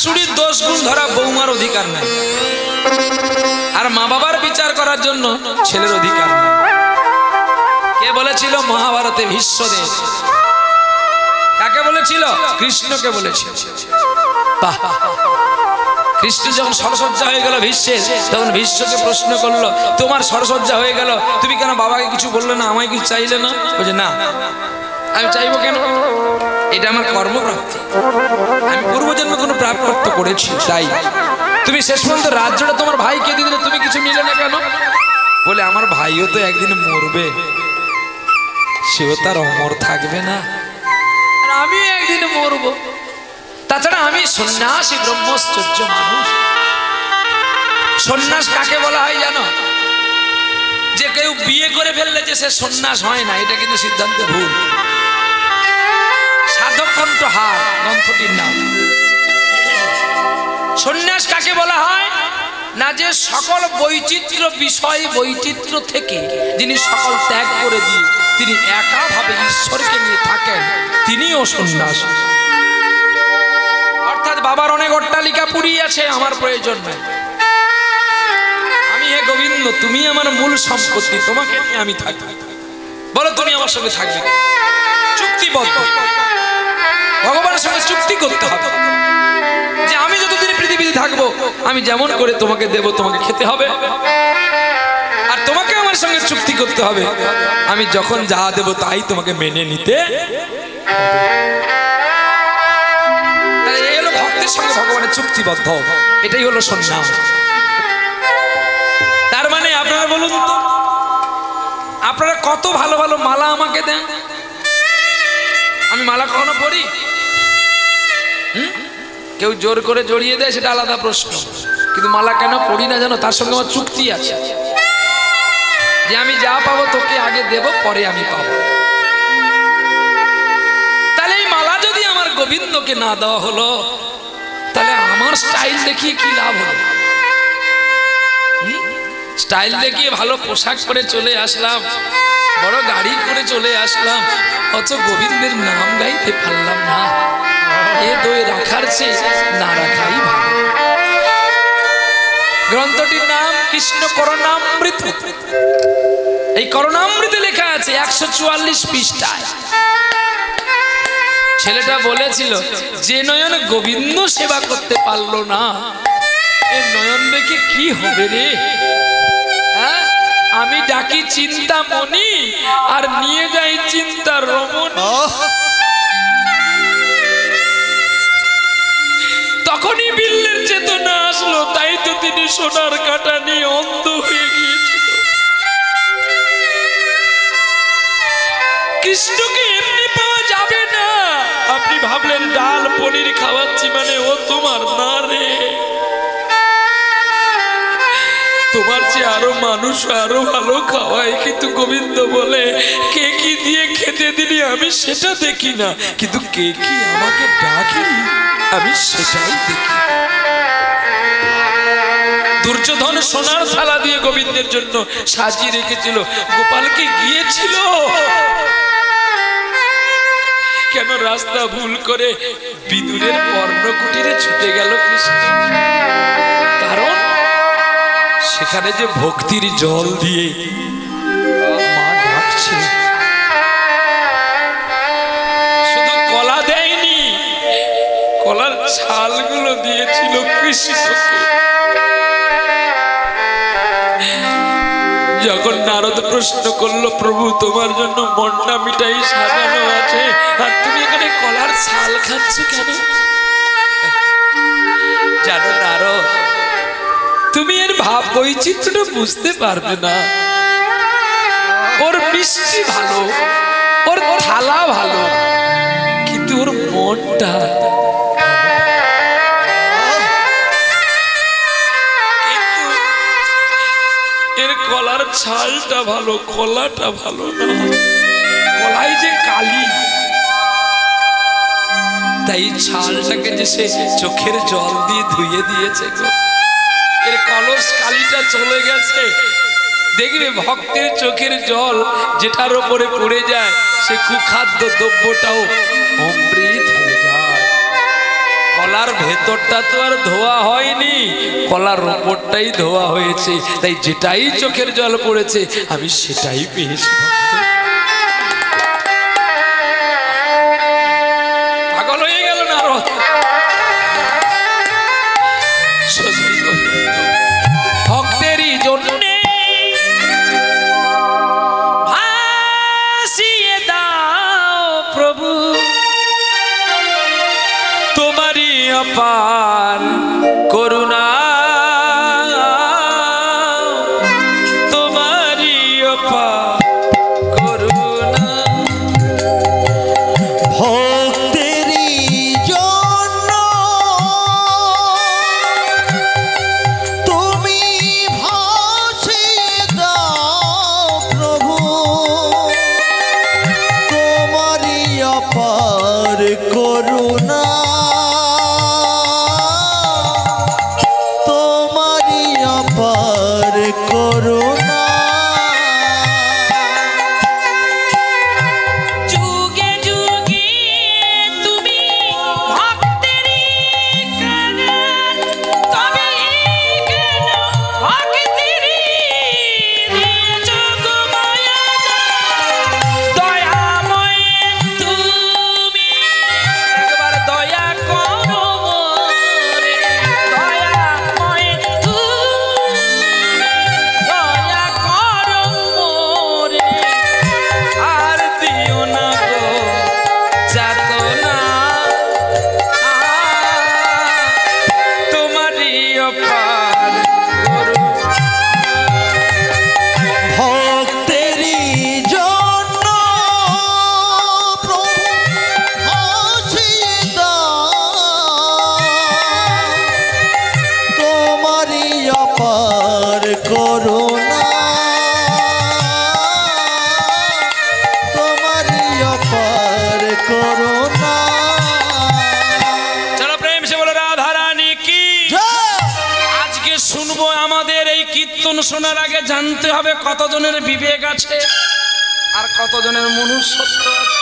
শাশুড়ির দোষ গুণ ধরা বৌমার অধিকার নাই, আর মা বাবার বিচার করার জন্য ছেলের অধিকার নাই। কে বলেছিল মহাভারতে? ভীষ্মদেব। কাকে বলেছিল? কৃষ্ণকে বলেছিল। কৃষ্ণ যখন সরসজ্জা হয়ে গেল ভীষ্মের, তখন ভীষ্মকে প্রশ্ন করলো, তোমার সরসজ্জা হয়ে গেল, তুমি কেন বাবাকে কিছু বললে না, আমায় কিছু চাইলে না? বলছে না, আমি চাইবো কেন? এটা আমার কর্মপ্রাপ্তি, আমি পূর্বজন্মে কোনো প্রাপ্ত করেছি, তাই। তুমি শেষ পর্যন্ত রাজ্যটা তোমার ভাইকে দিয়ে দিলে, তুমি কিছু নিলে না কেন? বলে আমার ভাইও তো একদিন মরবে, সেও তার অমর থাকবে না, আমি একদিন মরবো। তাছাড়া আমি সন্ন্যাসী, ব্রহ্মচর্য মানুষ। সন্ন্যাস কাকে বলা হয় জানো? যে কেউ বিয়ে করে ফেললে যে সে সন্ন্যাস হয় না, এটা কিন্তু সিদ্ধান্ত ভুল। সাধক কণ্ঠহার গ্রন্থটির নাম। সন্ন্যাস কাকে বলা হয়? না যে সকল বৈচিত্র্য বিষয় বৈচিত্র্য থেকে যিনি সকল ত্যাগ করে দিয়ে তিনি একাভাবে ঈশ্বরকে নিয়ে থাকেন, তিনিও সন্ন্যাস। অর্থাৎ বাবার অনেক অট্টালিকা পুড়িয়ে আছে, আমার প্রয়োজন নাই। আমি হে গোবিন্দ, তুমি আমার মূল সম্পত্তি, তোমাকে নিয়ে আমি থাকি। বলো তুমি আমার সঙ্গে থাকবে? চুক্তিবদ্ধ, ভগবানের সঙ্গে চুক্তি করতে হবে যে আমি যতদিন পৃথিবীতে থাকবো, আমি যেমন করে তোমাকে দেব, তোমাকে খেতে হবে, আর তোমাকে আমার সঙ্গে চুক্তি করতে হবে, আমি যখন যা দেব তাই তোমাকে মেনে নিতে হবে। এই হলো ভক্তের সঙ্গে ভগবানের চুক্তিবদ্ধ, এটাই হলো সন্ন্যাস। তার মানে আপনারা বলুন তো, আপনারা কত ভালো ভালো মালা আমাকে দেন, আমি মালা কখনো পড়ি? কেউ জোর করে জড়িয়ে দেয়, সেটা আলাদা প্রশ্ন, কিন্তু মালা কেন পড়ি না জানো? তার সঙ্গে আমার চুক্তি আছে যে আমি যা পাবো তোকে আগে দেব, পরে আমি পাবো। তাহলে এই মালা যদি আমার গোবিন্দকে না দেওয়া হলো, তাহলে আমার স্টাইল দেখিয়ে কি লাভ হলো? স্টাইল দেখিয়ে ভালো পোশাক পরে চলে আসলাম, বড় গাড়ি করে চলে আসলাম, অথচ গোবিন্দের নাম গাইতে পারলাম না। এ দই রাখার চেয়ে না রাখাই ভালো। গ্রন্থটির নাম কৃষ্ণ করুণামৃত। এই করুণামৃতে লেখা আছে 144 পৃষ্ঠায়। ছেলেটা বলেছিল, যে নয়ন গোবিন্দ সেবা করতে পারলো না, এ নয়ন দেখে কি হবে রে? হ্যাঁ, আমি ডাকি চিন্তামণি আর নিয়ে যাই চিন্তা রমণী। তখনই বিল্লের চেতনা আসলো, তাই তো তিনি সোনার কাঁটা নিয়ে অন্ধ হয়ে গিয়েছিল। কৃষ্ণকে এমনি পাওয়া যাবে না। আপনি ভাবলেন ডাল পনির খাওয়াচ্ছি মানে ও তোমার না রে, তোমার চেয়ে আরো মানুষ আরো ভালো খাওয়ায়। কিন্তু গোবিন্দ বলে, কে কি দিয়ে খেতে দিলি আমি সেটা দেখি না, কিন্তু কে কি আমাকে ডাকি আমি সেটাই দেখি। দুর্যোধন সোনার থালা দিয়ে গোবিন্দের জন্য সাজিয়ে রেখেছিল, গোপালকে গিয়েছিল কেন? রাস্তা ভুল করে বিদুরের পর্ণকুটিরে ছুটে গেল কৃষ্ণ, কারণ সেখানে যে ভক্তির জল দিয়ে মা ডাকছে। শুধু কলা দেয়নি, কলার ছালগুলো দিয়েছিল কৃষ্ণকে। যখন নারদ প্রশ্ন করলো, প্রভু তোমার জন্য মন্ডা মিঠাই সাজানো আছে, আর তুমি এখানে কলার ছাল খাচ্ছ কেন? জানো নারদ, তুমি এর ভাব বৈচিত্র্যটা বুঝতে পারবে না। ওর মিষ্টি ভালো, ওর থালা ভালো, কিন্তু ওর মনটা এর কলার ছালটা ভালো, কলাটা ভালো না। কলাই যে কালি, তাই ছালটাকে যে সে চোখের জল দিয়ে ধুয়ে দিয়েছে গো। এর কলস কালিটা চলে গেছে। দেখবে ভক্তের চোখের জল যেটার ওপরে পড়ে যায়, সে কুখাদ্য দ্রব্যটাও অমৃত হয়ে যায়। কলার ভেতরটা তো আর ধোয়া হয়নি, কলার ওপরটাই ধোয়া হয়েছে, তাই যেটাই চোখের জল পড়েছে আমি সেটাই পেয়েছি। পাগল হয়ে গেল না আরো। ভক্তেরই জন্যে ভাসিয়ে দাও প্রভু তোমারই অপার করুণা, তোমারই অপার করুণা। ভক্তেরই জন্য তুমি ভাসিয়ে দাও প্রভু তোমারই অপার করুণা, তোমারই অপার করুণা। যুগে যুগে তুমি ভক্তেরই কারণ, তবে কেন ভক্তেরই যোগমায়া দয়াময় তুমি, একবার দয়া করো মোরে, দয়াময় তুমি দয়া করো মোরে, আর দিও না গো যাতনা, তোমারই অপার করুণা। ভক্তেরই জন্য প্রভু ভাসিয়ে দাও তোমারই অপার করুণা, তোমারই অপার করুণা। চলো প্রেম সে বলো রাধা রানী কি। আজকে শুনবো, আমাদের এই কীর্তন শোনার আগে জানতে হবে কতজনের বিবেক আছে আর কতজনের মনুষ্যত্ব আছে।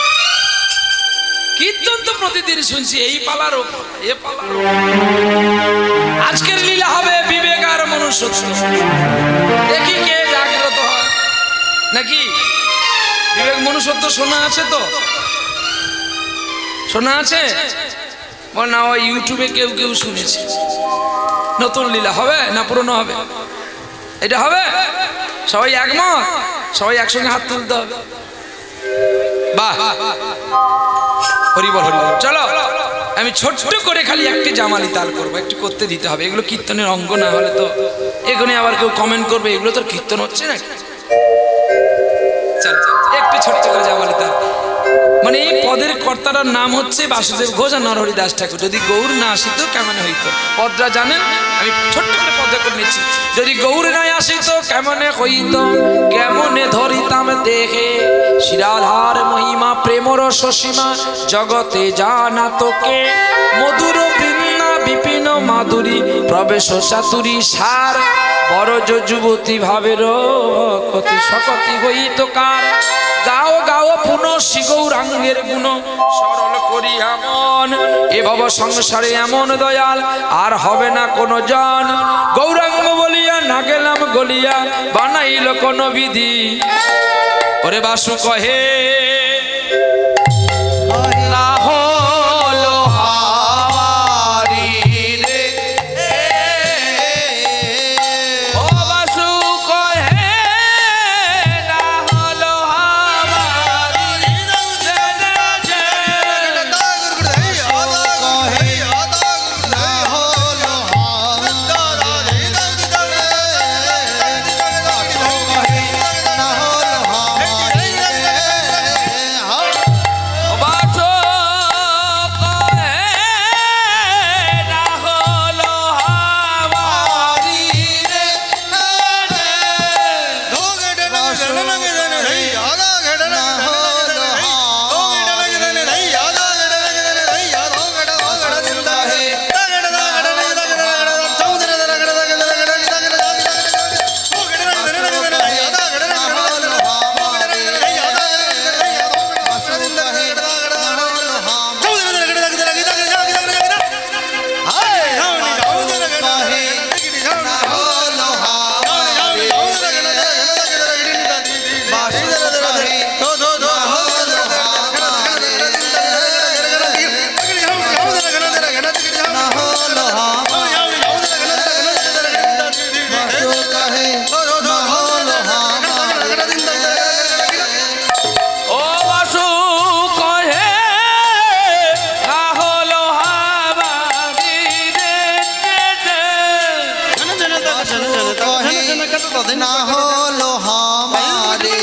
কীর্তন তো প্রতিদিন শুনছি, এই পালার ওপর এ পালার ওপর। আজকের লীলা হবে বিবেক আর মনুষ্যত্ব, দেখি কে জাগ্রত হয় নাকি। বিবেক মনুষ্যত্ব শোনা আছে তো, শোনা আছে বল না। ওই ইউটিউবে কেউ কেউ শুনেছে। নতুন লীলা হবে না পুরনো হবে? এটা হবে, সবাই একমত, সবাই একসঙ্গে হাত তুলতে হবে। বাহ, হরিবল হরিবল। চলো আমি ছোট্ট করে খালি একটি জামালি তাল করবো, একটু করতে দিতে হবে। এগুলো কীর্তনের অঙ্গ না হলে তো এখানে আবার কেউ কমেন্ট করবে এগুলো তো কীর্তন হচ্ছে নাকি। চল একটু ছোট্ট করে জামালি তাল। মানে এই পদের কর্তার নাম হচ্ছে বাসুদেব ঘোষ আর নরহরি দাস ঠাকুর। যদি গৌর না আসিত কেমন হইতো, পদরা জানেন? আমি ছোট্ট করে পদরা করে নিচ্ছি। যদি গৌর না আসিত কেমনে হইত, কেমনে ধরিতাম দেখে শিরাধার মহিমা প্রেমর সসীমা, জগতে জানা তোকে মধুর বৃন্দা বিপিন মাধুরী প্রবেশ চাতুরী সার, বড় যুবতী ভাবের ভকতি সকতি হইত কার। গাও গাও পুনঃ শ্রী গৌরাঙ্গের গুণ, সরল করিয়া মন এ ভব সংসারে এমন দয়াল আর হবে না কোনো জন। গৌরাঙ্গ বলিয়া না গেলাম গলিয়া, বানাইল কোন বিধি। ওরে বাসু কহে না হলো হারি রে, ও বাসু কহে না হলো হারি, कहे ना होलो हमारे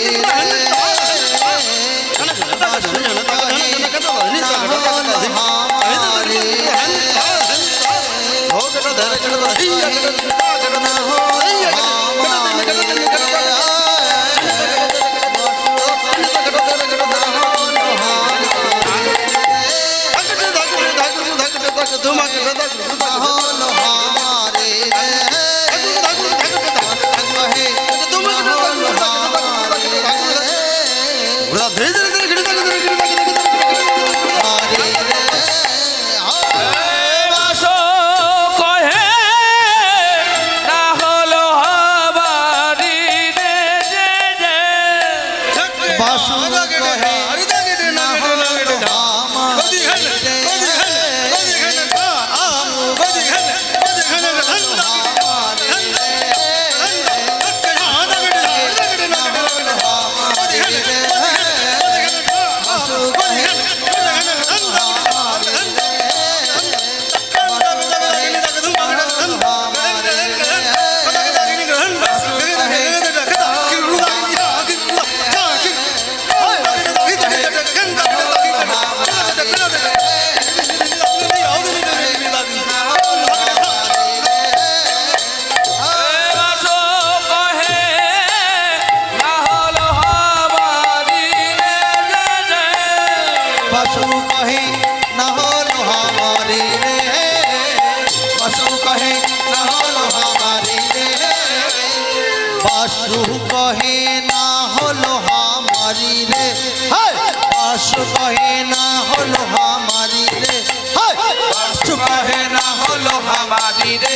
बासु कहे ना होलो हमारी रे बासु कहे ना होलो हमारी रे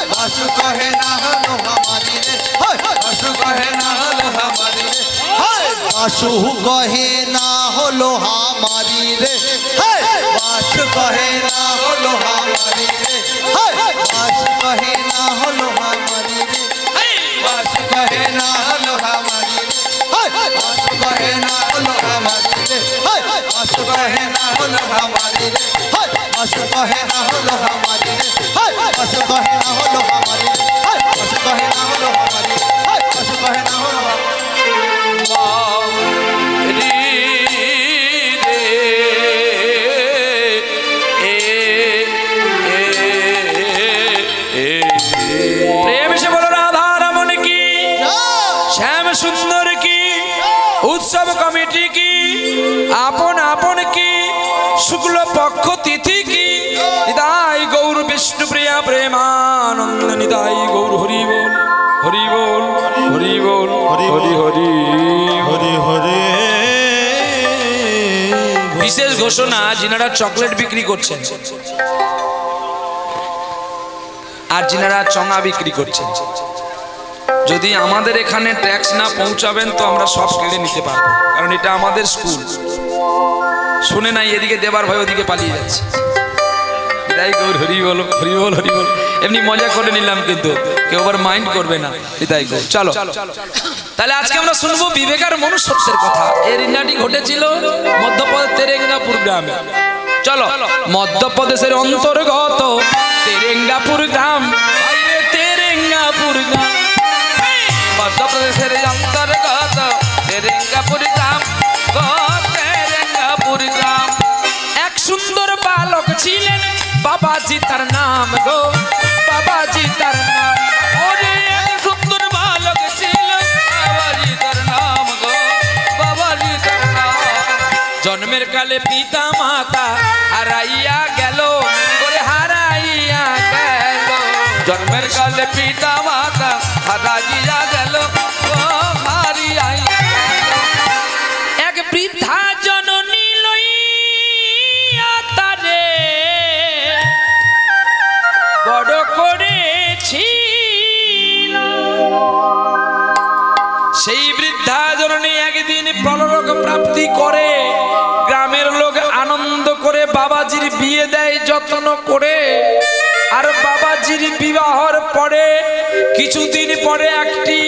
बासु कहे ना होलो हमारी रे बासु कहे ना होलो हमारी रे बासु कहे ना होलो हमारी रे बासु कहे ना होलो हमारी रे बासु कहे ना होलो हमारी रे बासु कहे ना होलो हमारी रे बासु कहे ना होलो हमारी रे बासु कहे ना होलो सुंदर की उत्सव कमेटी की आपन आपन की शुक्ल पक्ष तिथि की निताई गौर विष्णु प्रिया प्रेमानंद निताई गौर हरि बोल हरि बोल हरि बोल हरि हरि हरि हरि। विशेष घोषणा जिनारा चॉकलेट बिक्री করছেন আর जिनारा चंगा बिक्री করছেন যদি আমাদের এখানে ট্যাক্স না পৌঁছাবেন তো আমরা সব কেড়ে নিতে পারবো, কারণ এটা আমাদের স্কুল। শুনে নাই এদিকে দেবার ভয় ওদিকে পালিয়ে যাচ্ছে। তাই গৌর হরি বল হরি বল হরি বল, এমনি মজা করে নিলাম, কিন্তু কেউ আবার মাইন্ড করবে না। তাই গো চলো তাহলে আজকে আমরা শুনবো বিবেকার মনুষ্যত্বের কথা। এর ইন্নাটি ঘটেছিল মধ্যপ্রদেশ তেরেঙ্গাপুর গ্রামে। চলো, মধ্যপ্রদেশের অন্তর্গত তেরেঙ্গাপুর গ্রাম, তেরেঙ্গাপুর গ্রাম মধ্যপ্রদেশের অন্তর্গত তেরেঙ্গাপুর গ্রাম, তেরেঙ্গাপুর গ্রাম। এক সুন্দর বালক ছিলেন বাবাজি তার নাম গো, বাবাজি তার নাম। ওরে এক সুন্দর বালক ছিলেন বাবাজি তার নাম গো, বাবাজি তার নাম। জন্মের কালে পিতা মাতা হারাইয়া গেল, ওরে হারাইয়া গেল। জন্মের কালে পিতা মাতা হারাইয়া গেল, ও হারিয়া গেল। এক বৃদ্ধা জননী লইয়া তারে বড় করেছিল। সেই বৃদ্ধা জননী একদিন পরলোক প্রাপ্তি করে, গ্রামের লোক আনন্দ করে বাবাজির বিয়ে দেয় যত্ন করে। আর বাবাজির বিবাহর পরে কিছুদিন পরে একটি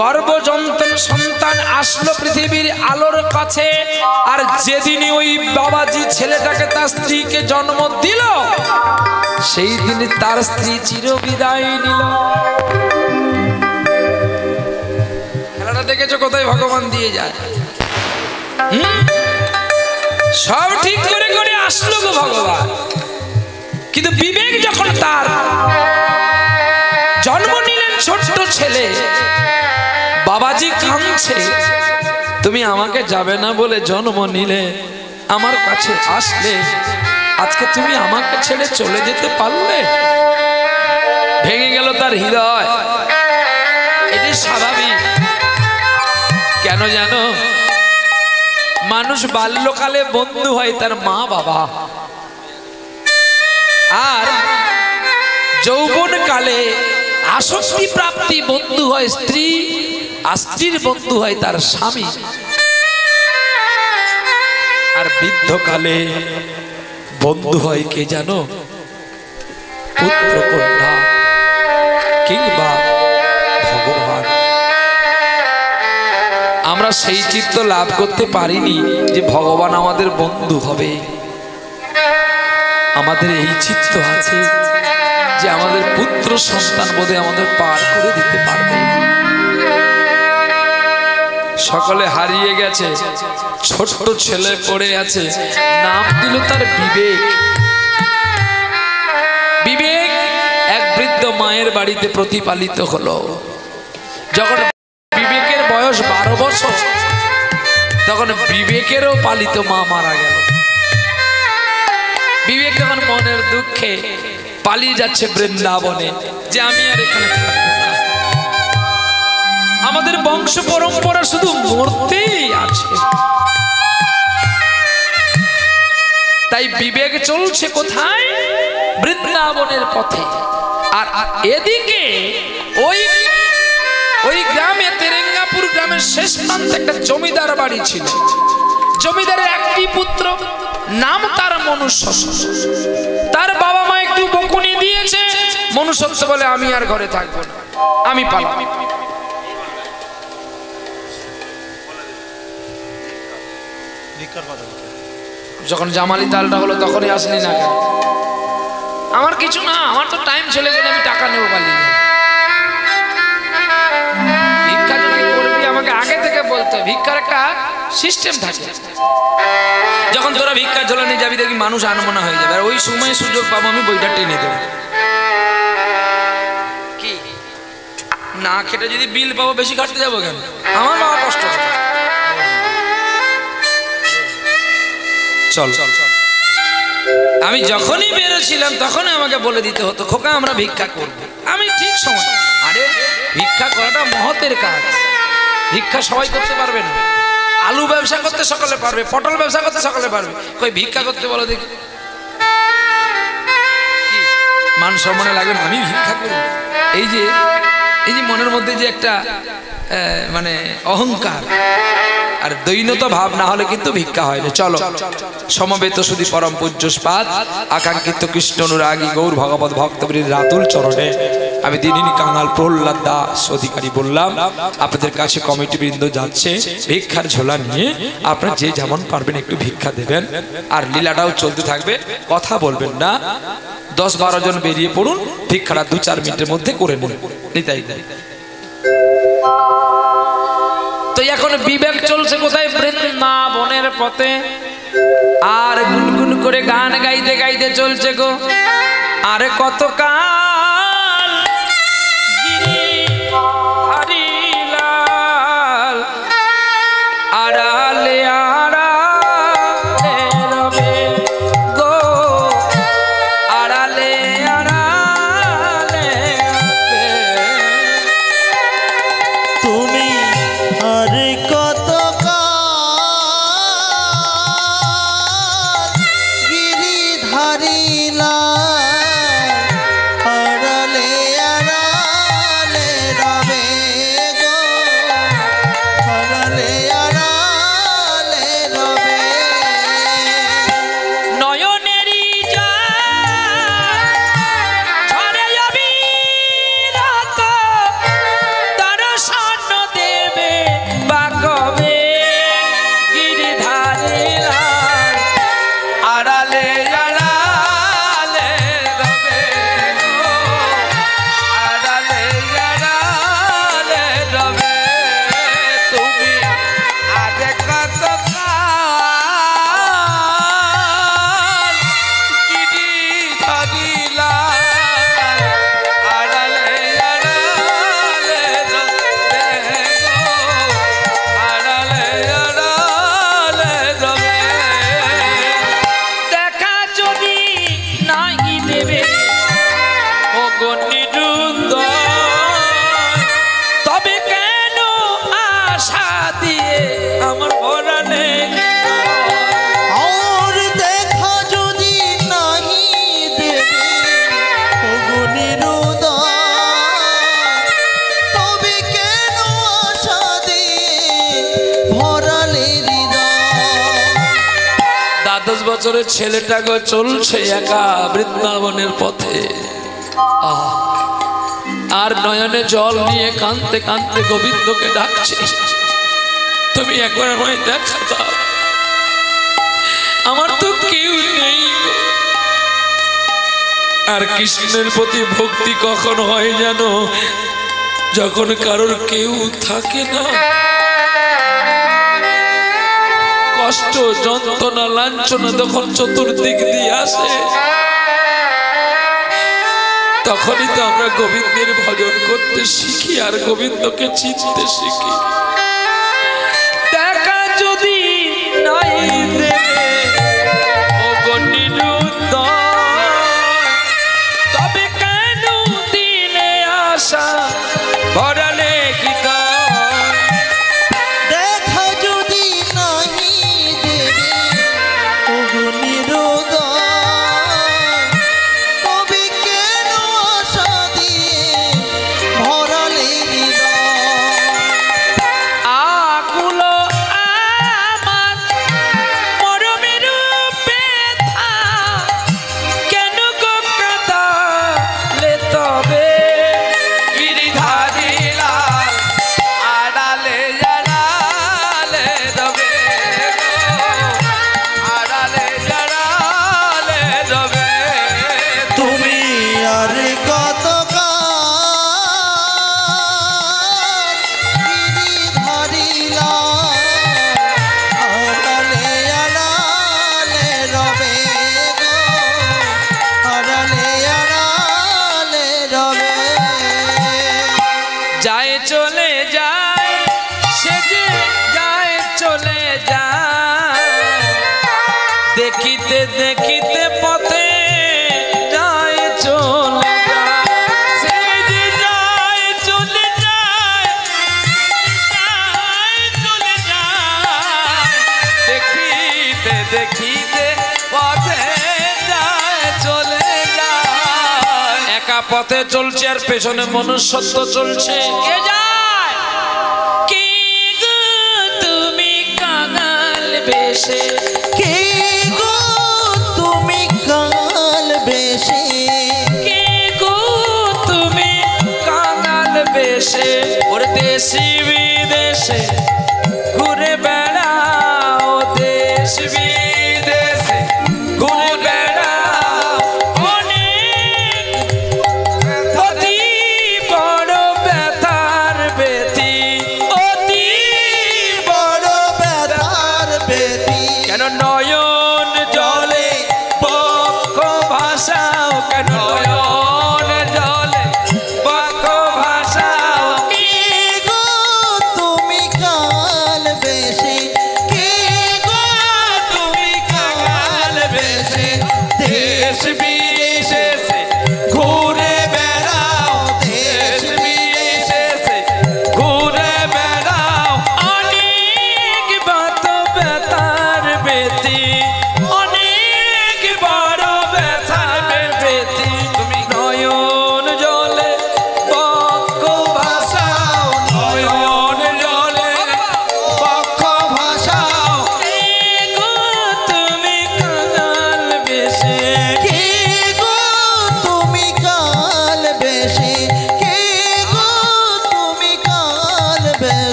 গর্ভযন্ত্র সন্তান আসলো পৃথিবীর আলোর কাছে। আর যেদিনই ওই বাবাজি ছেলেটাকে তার স্ত্রীকে জন্ম দিল, সেই দিন তার স্ত্রী চিরবিদায় নিল। খেলাটা দেখেছো কোথায় ভগবান দিয়ে যায়। সব ঠিক করে করে আসলো গো ভগবান, কিন্তু বিবেক যখন তার জন্ম নিলেন ছোট্ট ছেলে, বাবাজি কাঁদছে, তুমি আমাকে যাবে না বলে জন্ম নিলে, আমার কাছে আসলে, আজকে তুমি আমাকে ছেড়ে চলে যেতে পারলে। ভেঙে গেল তার হৃদয়। এটি স্বাভাবিক। কেন জানো? মানুষ বাল্যকালে বন্ধু হয় তার মা বাবা, আর যৌবন কালে আসক্তি প্রাপ্তি বন্ধু হয় স্ত্রী, আর স্ত্রীর বন্ধু হয় তার স্বামী, আর বৃদ্ধকালে বন্ধু হয় কে জানো? পুত্র কন্যা কিংবা ভগবান। আমরা সেই চিত্ত লাভ করতে পারিনি যে ভগবান আমাদের বন্ধু হবে। আমাদের এই চিত্ত আছে যে আমাদের পুত্র সন্তান বোধে আমাদের পার করে দিতে পারবে। সকলে হারিয়ে গেছে, ছোট্ট ছেলে পড়ে আছে, নাম দিল তার বিবেক। বিবেক এক বৃদ্ধ মায়ের বাড়িতে প্রতিপালিত হলো। যখন বিবেকের বয়স 12 বছর, তখন বিবেকেরও পালিত মা মারা গেল। বিবেক যখন মনের দুঃখে পালিয়ে যাচ্ছে বৃন্দাবনে, যে আমি আর এখানে থাকবো না, আমাদের বংশ পরম্পরা শুধু মরতেই আছে। তাই বিবেক চলছে কোথায়? বৃন্দাবনের পথে। আর এদিকে ওই গ্রামে, তেরেঙ্গাপুর গ্রামের শেষ প্রান্তে একটা জমিদার বাড়ি ছিল। জমিদারের একটি পুত্র, নাম তার মনুষ্যত্ব। তার বাবা মা একটু বকুনি দিয়েছে, মনুষ্যত্ব বলে আমি আর ঘরে থাকবো না, আমি পালাম। যখন জামালি তালটা হলো তখনই আসলি না কেন? আমার কিছু না, আমার তো টাইম চলে গেলে আমি টাকা নেবো পালিয়ে। ভিক্ষা যদি করবি আমাকে আগে থেকে বলতে, ভিক্ষার একটা সিস্টেম থাকে। যখন তোরা ভিক্ষা ঝোলা নিয়ে যাবি দেখবি মানুষ আনমনা হয়ে যাবে, আর ওই সময় সুযোগ পাবো আমি বইটা টেনে দেবো। কি না খেটে যদি বিল পাবো, বেশি খাটতে যাবো কেন? আমার বাবা কষ্ট করে। চল, আমি যখনই বেরোছিলাম তখনই আমাকে বলে দিতে হতো, খোকা আমরা ভিক্ষা করবো। আমি ঠিক সময়, আরে ভিক্ষা করাটা মহতের কাজ, ভিক্ষা সবাই করতে পারবে না। আলু ব্যবসা করতে সকলে পারবে, পটল ব্যবসা করতে সকলে পারবে, কই ভিক্ষা করতে বলো দেখি। মান সম্মানে লাগবে না, আমি ভিক্ষা করবো। এই যে মনের মধ্যে যে একটা মানে অহংকার আর দৈন্যতা ভাব না হলে কিন্তু ভিক্ষা হয় না। চলো, সমবেত শুধু পরম পূজ্যস্পাদ আকাঙ্ক্ষিত কৃষ্ণ অনুরাগী গৌর ভগবত ভক্তবৃন্দ রাতুল চরণে আমি দিনহীন কাঙাল প্রহ্লাদ দাস অধিকারী বললাম, আপনাদের কাছে কমিটি বৃন্দ যাচ্ছে ভিক্ষার ঝোলা নিয়ে। আপনারা যে যেমন পারবেন একটু ভিক্ষা দেবেন, আর লীলাটাও চলতে থাকবে, কথা বলবেন না। 10-12 জন বেরিয়ে পড়ুন, ভিক্ষাটা 2-4 মিনিটের মধ্যে করে নেন। নিতাই দেয়। তো এখন বিবেক চলছে কোথায়? বৃন্দাবনের পথে। আর গুনগুন করে গান গাইতে গাইতে চলছে গো। আর কত কাল হরিলাল আড়ালে আড়ালে রবে গো, আড়ালে আড়ালে রবে। তুমি আর কত গিরিধারীলা দেবে ও নিরুদয়, তবে কেন আশা দিয়ে আমার ভরালে और देखा যদি নাহি দেবে ওগো নিরুদয়, তবে কেন আশা দিয়ে ভরালে হৃদয়। 10 বছরের ছেলেটা গো চলছে একা বৃন্দাবনের পথে, আর নয়নে জল নিয়ে কাঁদতে কাঁদতে গোবিন্দকে ডাকছে, তুমি একবার আমায় দেখা দাও, আমার তো কেউ নেই। আর কৃষ্ণের প্রতি ভক্তি কখন হয় জানো? যখন কারোর কেউ থাকে না, কষ্ট যন্ত্রণা লাঞ্ছনা যখন চতুর্দিক দিয়ে আসে, তখনই তো আমরা গোবিন্দের ভজন করতে শিখি আর গোবিন্দকে চিনতে শিখি। দেখা যদি নাই দেবে ও নিরুদয়, তবে কেন দিনে আশা ভরালে হৃদয়। দেখা যদি নাহি দেবে ওগো নিরুদয়, তবে কেন আশা দিয়ে ভরালে হৃদয়। আকুল আমার মরমের ব্যথা, কেন গো কাঁদালে তবে গিরিধারী লাল, আড়ালে আড়ালে রবে গো, আড়ালে আড়ালে রবে তুমি আর যায় চলে যায়, সে যে যায় চলে যায়, দেখিতে দেখিতে পথে যায় চলে যায়, সে যে যায় চলে যায়, যায় চলে যায়, দেখিতে দেখিতে পথে যায় চলে যায়। একা পথে চলছে আর পেছনে মনুষ্যত্ব চলছে, কে যায়? কি গো তুমি কাঙাল বেশে, কে গো তুমি কাল বেশে, কে গো তুমি কাঙাল বেশে, ওর দেশি বিদেশে ঘুরে বেড়াও, দেশ বিদেশে ঘুরে বেড়াও, অতি বড় ব্যথার ব্যথি, অতি বড় ব্যথার বেদি। কেন নয়ন জলে বক্ষ ভাষাও, কেন নয়ন জলে বক্ষ ভাষাও, কে গো তুমি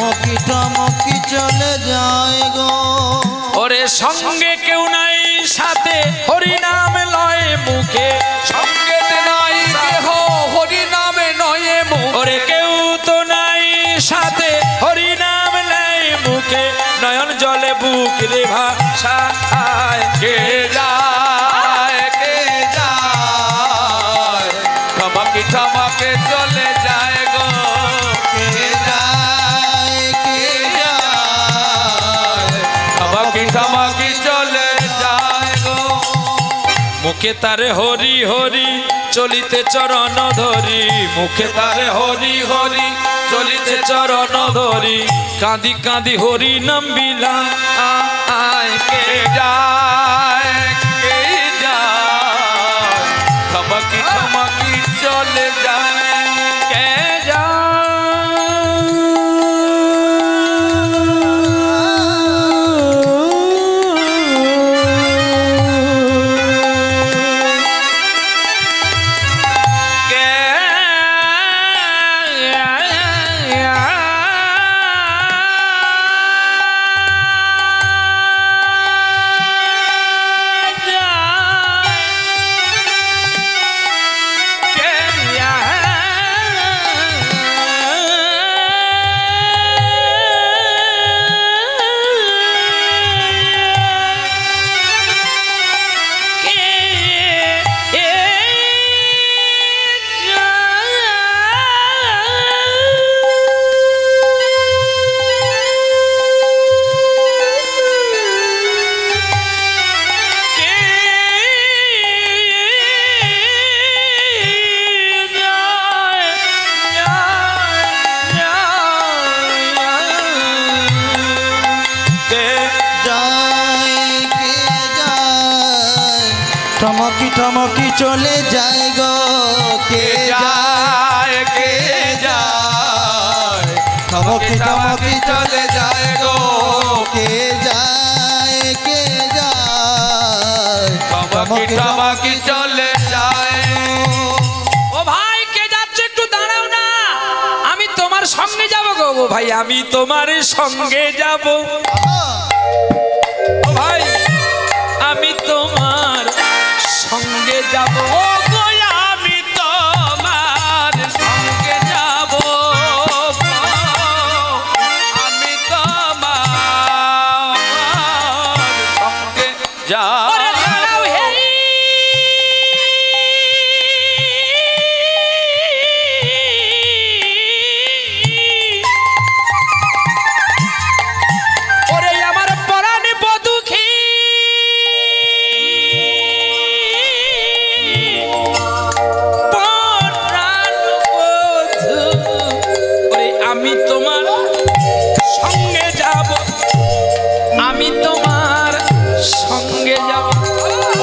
টমকি টমকি চলে যায় গো। ওরে সঙ্গে কেউ নাই সাথে হরি নাম লয় মুখে, সঙ্গেতে নাই কেহ হরি নামে নয় মুখে। ওরে কেউ তো নাই সাথে হরি নাম লয় মুখে, নয়ন জলে বুক রে ভাষায়। কে যায় কে যায় ঠমকি ঠমকে চলে যায় গো। কে যায় কে যায় ঠমকি ঠমকি চলে যায় গো। মুখে তারে হরি হরি চলিতে চরণ ধরি, মুখে তারে হরি হরি চলিতে চরণ ধরি, কাঁদি কাঁদি হরি নাম বিলা আয়। কে যায় কে যায় ঠমকি ঠমকি চলে যায়। কে টমকি টমকি চলে যায় গো। কে যায় কে যায় টমকি টমকি চলে যায় গো। কে যায় কে যায় টমকি টমকি চলে যায়। ও ভাই কে যাচ্ছে একটু দাঁড়াও না, আমি তোমার সঙ্গে যাব গো। ও ভাই আমি তোমার সঙ্গে যাব। ও ভাই আমি তোমার সঙ্গে যাব। ও গো আমি তোমার সঙ্গে যাব। আমি তোমার সঙ্গে যাব। ওরে আমার পরাণ বধূ আমি তোমার সঙ্গে যাব। আমি তোমার সঙ্গে যাব।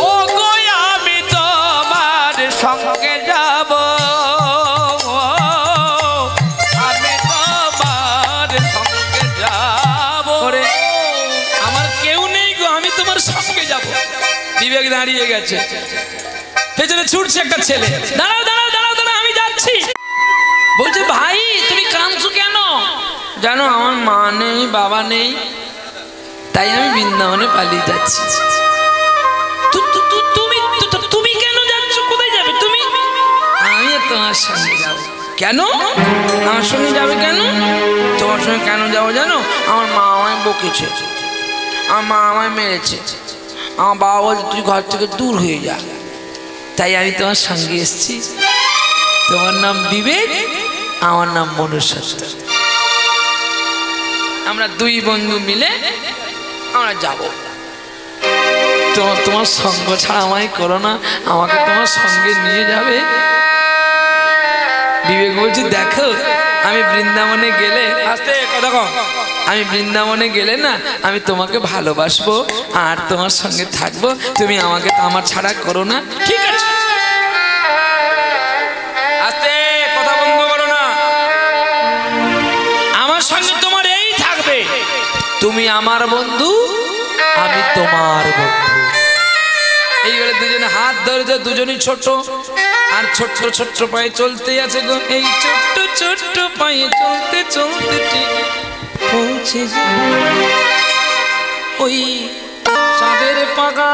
ও গো আমি তোমার সঙ্গে যাব। আমি তোমার সঙ্গে যাব। ওরে আমার কেউ নেই গো, আমি তোমার সঙ্গে যাব। বিবেক দাঁড়িয়ে গেছে, পেছনে ছুটছে একটা ছেলে। দাঁড়াও দাঁড়াও দাঁড়াও দাঁড়াও আমি যাচ্ছি। বলছে ভাই তুমি কাঁদছো কেন? জানো আমার মা নেই বাবা নেই, তাই আমি বৃন্দাবনে পালিয়ে যাচ্ছি। তুমি কেন যাচ্ছ? কোথায় যাবে তুমি? আমি তোমার সঙ্গে যাব। কেন আমার সঙ্গে যাবে? কেন তোমার সঙ্গে কেন যাবো জানো? আমার মা আমায় বকেছে, আমার মা আমায় মেরেছে, আমার বাবা বলছে তুই ঘর থেকে দূর হয়ে যা, তাই আমি তোমার সঙ্গে এসেছি। তোমার নাম বিবেক, আমার নাম মনুষ্যত্ব। আমরা দুই বন্ধু মিলে আমরা যাব। তোমার সঙ্গ ছাড়া আমায় করো না, আমাকে তোমার সঙ্গে নিয়ে যাবে। বিবেক বলছি দেখো আমি বৃন্দাবনে গেলে, আস্তে কথা কও, আমি বৃন্দাবনে গেলে না আমি তোমাকে ভালোবাসবো আর তোমার সঙ্গে থাকবো, তুমি আমাকে আমার ছাড়া করো না, ঠিক আছে? আস্তে কথা বন্ধ করো না। আমার সঙ্গে তোমার এই থাকবে, তুমি আমার বন্ধু আমি তোমার বন্ধু। এইবারে দুজনে হাত ধরেছে, দুজনই ছোট আর ছোট্ট ছোট্ট পায়ে চলতে আছে গো। এই ছোট্ট ছোট্ট পায়ে চলতে চলতে ঠিক পৌঁছে যাব ওই চাঁদের পাগা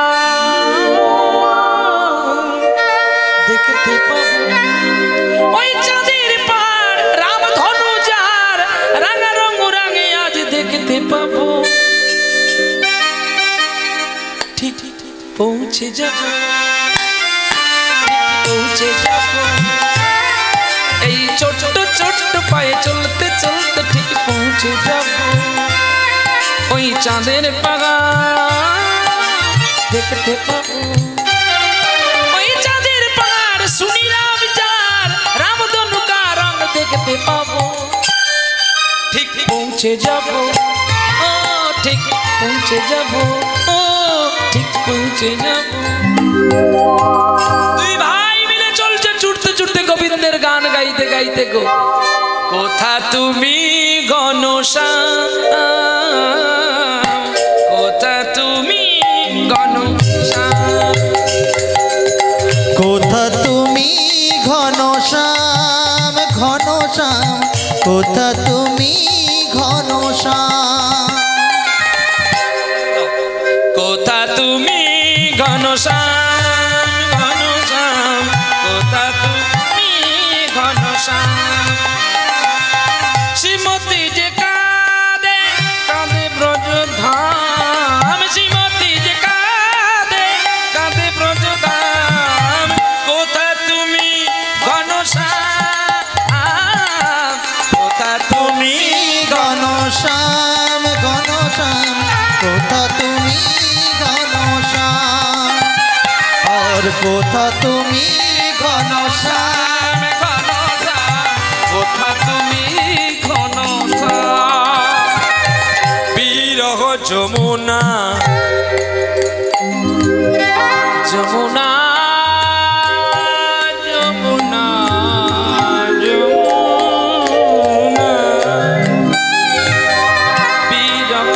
দেখতে পাবো ওই চাঁদের পাড় রামধনু যার রাঙা রঙ রাঙে আজ দেখতে পাবো ঠিক পৌঁছে যাব পৌঁছে যাব এই ছোট্ট ছোট্ট পায়ে চলতে চলতে ঠিক পৌঁছে যাব ওই চাঁদের পাগা দেখতে পাবো ওই চাঁদের পাড় শুনিলাম যার রামধনু কা রং দেখতে পাবো ঠিক পৌঁছে যাব ও ঠিক পৌঁছে যাব ও ঠিক পৌঁছে যাব দুই ভাই মিলে চলছে ছুটতে ছুটতে গোবিন্দের গান গাইতে গাইতে গো কোথা তুমি ঘনশ্যাম কোথা তুমি ঘনশ্যাম কোথা তুমি ঘনশ্যাম ঘনশ্যাম কোথা তুমি ঘনশ্যাম কোথা তুমি ঘনশ্যাম ঘনশ্যাম কোথা তুমি ঘনশ্যাম শ্রীমতী যে কাঁদে কাঁদে ব্রজধাম শ্রীমতী যে কাঁদে কাঁদে ব্রজধাম কোথা তুমি ঘনশ্যাম কোথা তুমি ঘনশ্যাম ঘনশ্যাম কোথা তুমি ঘনশ্যাম আর কোথা তুমি ঘনশ্যাম কোথা তুমি ঘনশ্যাম বিরহ যমুনা যমুনা যমুনা যমুনা বিরহ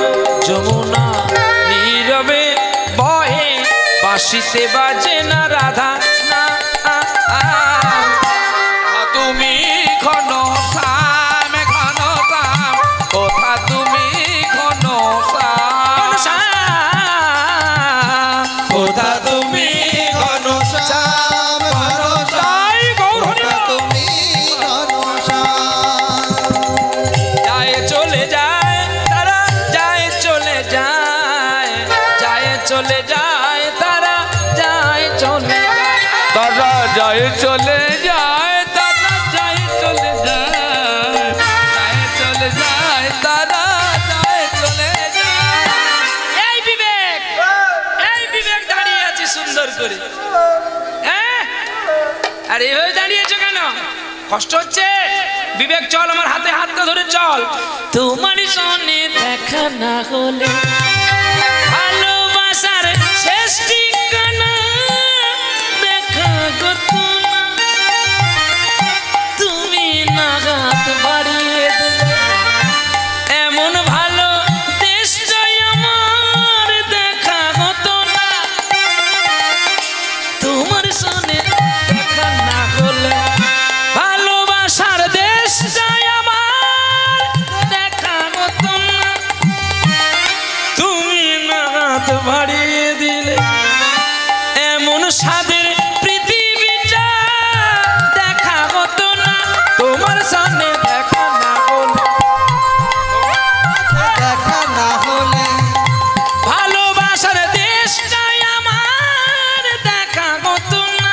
যমুনা নীরবে বহে বাঁশিতে বাজে না রাধা না তুমি ঘনশ্যাম ঘনশ্যাম কোথা তুমি ঘনশ্যাম কোথা তুমি ঘনশ্যাম ঘনশ্যাম কোথা তুমি ঘনশ্যাম যায় চলে যায় তারা যায় চলে যায় যায় চলে যায় তারা যায় চলে তারা যায় চলে যায় তারা যায় চলে যায় যায় চলে যায় তারা যায় চলে যায় এই বিবেক দাঁড়িয়ে আছে সুন্দর করে হ্যাঁ আরে হয়ে দাঁড়িয়েছো কেন কষ্ট হচ্ছে বিবেক চল আমার হাতে হাতটা ধরে চল তোমার সঙ্গে দেখা না হলে ভালোবাসার শেষ ঠিকানা দেখা গত না তুমি নাগাত বাড়িয়ে দিলে এমন ভালো দেশটাই আমার দেখা হতো না তোমার সঙ্গে দেখা না হলে ভালোবাসার দেশটাই আমার দেখা হতো না তুমি নাগাত বাড়িয়ে দিলে এমন স্বাদের পৃথিবীটা দেখা হতো না তোমার সামনে দেখা না হলে দেখা না হলে ভালোবাসার দেশটাই আমার দেখা হতো না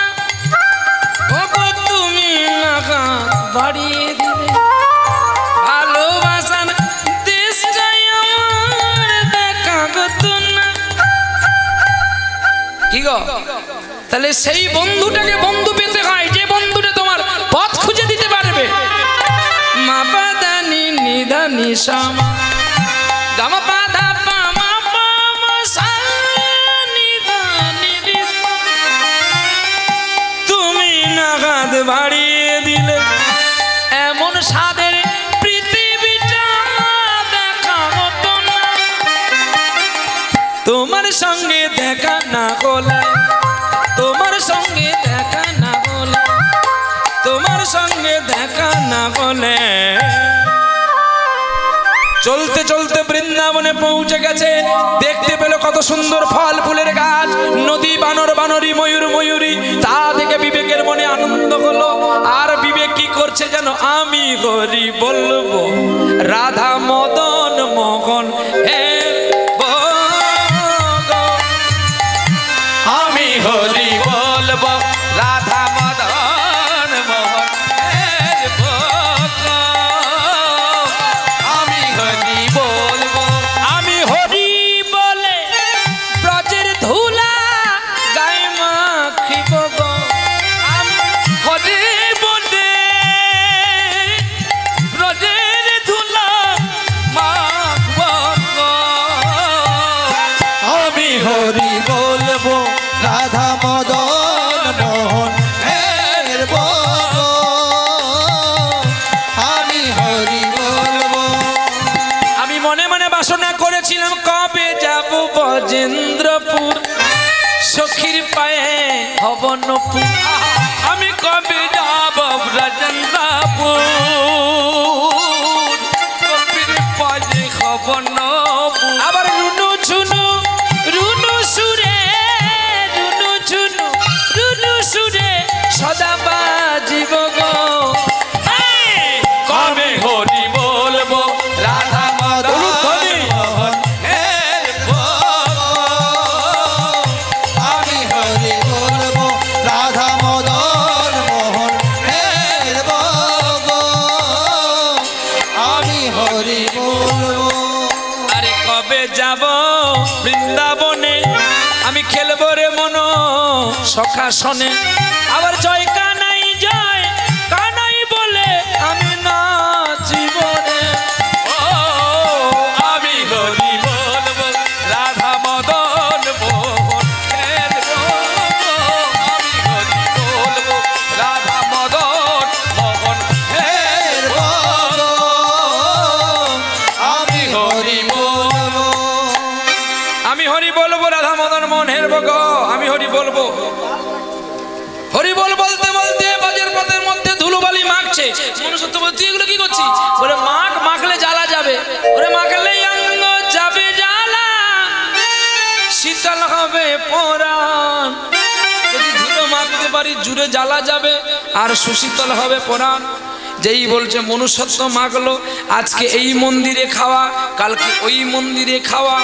ওগো তুমি নাগাত বাড়িয়ে দিলে ভালোবাসার দেশটাই আমার দেখা হতো না কি গো তাহলে সেই বন্ধুটাকে বন্ধু পেতে হয় যে বন্ধুটা তোমার পথ খুঁজে দিতে পারবে মা পা দা নি নি ধা নি সা মা গা মা পা ধা পা মা পা মা সা নি ধা নি রি সা। তুমি নাগাদ বাড়িয়ে দিলে এমন স্বাদের পৃথিবীটা দেখা হতো না তোমার সঙ্গে দেখা না হলে তোমার সঙ্গে দেখা না হলে তোমার সঙ্গে দেখা না হলে চলতে চলতে বৃন্দাবনে পৌঁছে গেছে, দেখতে পেল কত সুন্দর ফল ফুলের গাছ, নদী, বানর বানরী, ময়ূর ময়ূরী। তা দেখে বিবেকের মনে আনন্দ হলো। আর বিবেক কি করছে যেন, আমি হরি বলবো রাধা মদন মোহন হে আমি হরি বলবো রাধা মদন মোহন আমি হরি বলবো। আমি হরি বলে ব্রজের ধুলা গায়ে মাখিব গো, আমি হরি বলে ব্রজের ধুলা মাখব গো। আমি হরি বলবো রাধা মদন মোহন হের বলবো, আমি হরি বলবো। আমি মনে মনে বাসনা করেছিলাম কবে যাব বজেন্দ্রপুর, সখীর পায়ে হবনপুর। আমি কবে যাব ব্রজেন্দ্রপুর, সখীর পায়ে হবনপুর। আবার রুনু ঝুনু রুনু সুরে, রুনু ঝুনু রুনু সুরে সদা বাজিব গো। কবে হরি বলবো রাধা মদন মোহন হের আমি হরি বলবো রাধা মদন মোহন হের বলবো, আমি হরি বলবো। আরে কবে যাব বৃন্দাবনে, আমি খেলবো রে মন সখাসনে। আবার জয় কানাই জয় কানাই বলে আমি নাচিব রে। ও আমি হরি বলবো রাধা মদন মোহন হের বলবো, আমি হরি বলবো রাধা মদন মোহন হের হের বলবো, আমি হরি বলবো। আমি হরি বলবো রাধা মদন মোহন হের গো। আমি হরি বলবো, হরি বল বলতে বলতে বাজার পথের মধ্যে ধুলোবালি মাখছে। মনুষ্যত্ব বলতে এগুলো কি করছি? ওরে মাখলে জ্বালা যাবে, ওরে মাখলেই অঙ্গ যাবে জ্বালা, শীতল হবে পরাণ। যদি ধুলো মাখতে পারি জুড়ে জ্বালা যাবে আর সুশীতল হবে পরাণ। যেই বলছে মনুষ্যত্ব মাখলো, আজকে এই মন্দিরে খাওয়া, কালকে ওই মন্দিরে খাওয়া।